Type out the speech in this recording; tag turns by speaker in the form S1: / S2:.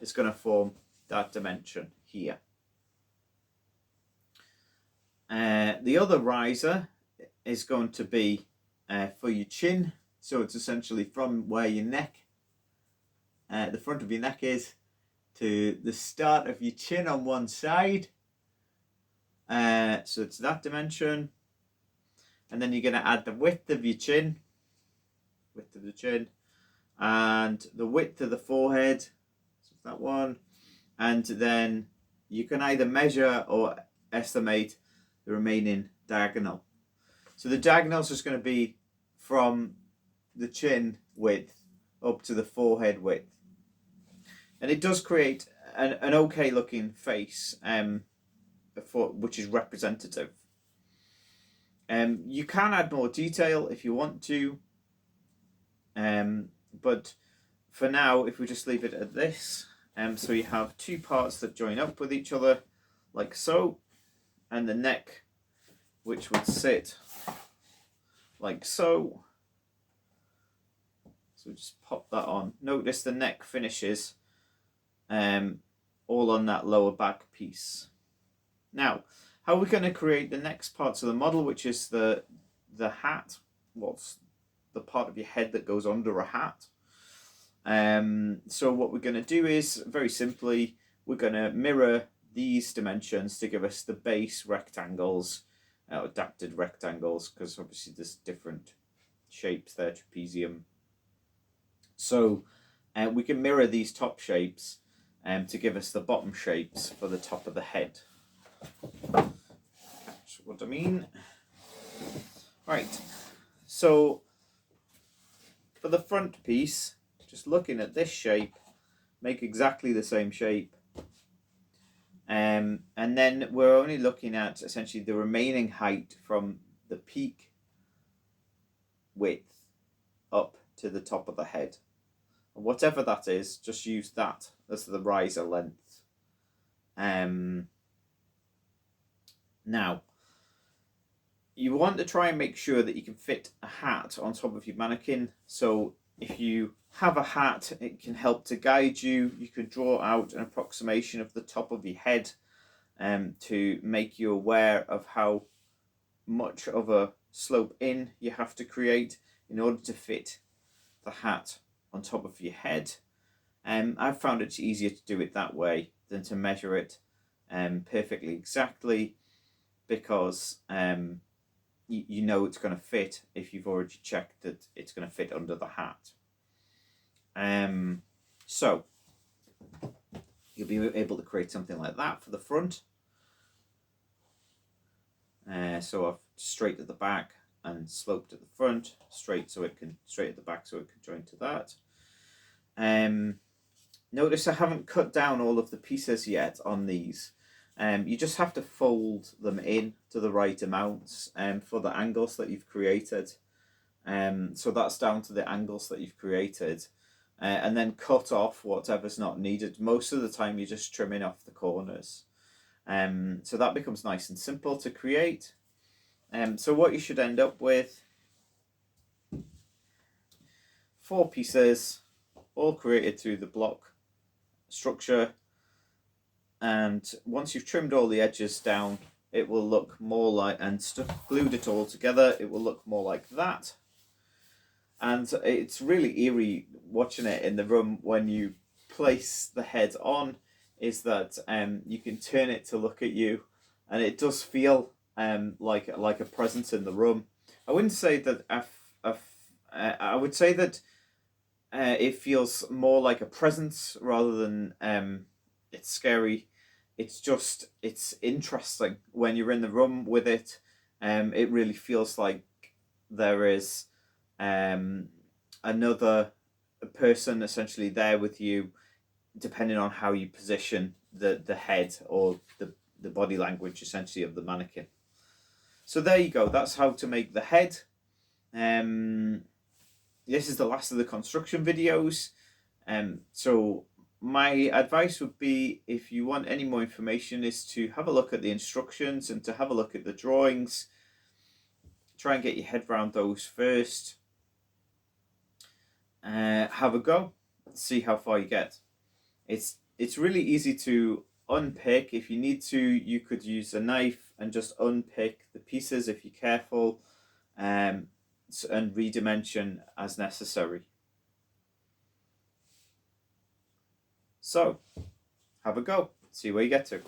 S1: is going to form that dimension here. The other riser is going to be for your chin, so it's essentially from where your neck, the front of your neck is, to the start of your chin on one side. So it's that dimension, and then you're going to add the width of your chin, and the width of the forehead, so that one, and then you can either measure or estimate the remaining diagonal. So the diagonal is just going to be from the chin width up to the forehead width, and it does create an okay looking face, which is representative. You can add more detail if you want to, but for now, if we just leave it at this, so you have two parts that join up with each other, like so, and the neck, which would sit like so. So just pop that on. Notice the neck finishes all on that lower back piece. Now, how are we going to create the next parts of the model, which is the hat? What's the part of your head that goes under a hat? So what we're going to do is, very simply, we're going to mirror these dimensions to give us the base rectangles, adapted rectangles, because obviously there's different shapes there, trapezium. So we can mirror these top shapes to give us the bottom shapes for the top of the head. Catch what I mean? Right, so for the front piece, just looking at this shape, make exactly the same shape. And then we're only looking at essentially the remaining height from the peak width up to the top of the head. And whatever that is, just use that as the riser length. Now, you want to try and make sure that you can fit a hat on top of your mannequin. So if you have a hat, it can help to guide you. You could draw out an approximation of the top of your head to make you aware of how much of a slope in you have to create in order to fit the hat on top of your head. I've found it's easier to do it that way than to measure it perfectly exactly, because you know it's going to fit if you've already checked that it's going to fit under the hat. So you'll be able to create something like that for the front. So I've straight at the back and sloped at the front, straight at the back so it can join to that. Notice I haven't cut down all of the pieces yet on these. You just have to fold them in to the right amounts for the angles that you've created. So that's down to the angles that you've created. And then cut off whatever's not needed. Most of the time you're just trimming off the corners. So that becomes nice and simple to create. So what you should end up with, 4 pieces, all created through the block structure. And once you've trimmed all the edges down, it will look more like, and glued it all together, it will look more like that. And it's really eerie watching it in the room when you place the head on, is that you can turn it to look at you, and it does feel like a presence in the room. I wouldn't say that I would say that it feels more like a presence rather than it's scary. It's interesting when you're in the room with it. It really feels like there is another person essentially there with you, depending on how you position the head or the body language essentially of the mannequin. So there you go, that's how to make the head. This is the last of the construction videos. So my advice would be, if you want any more information, is to have a look at the instructions and to have a look at the drawings. Try and get your head around those first. Have a go, see how far you get. It's really easy to unpick. If you need to, you could use a knife and just unpick the pieces if you're careful, um, and redimension as necessary. So have a go, see where you get to.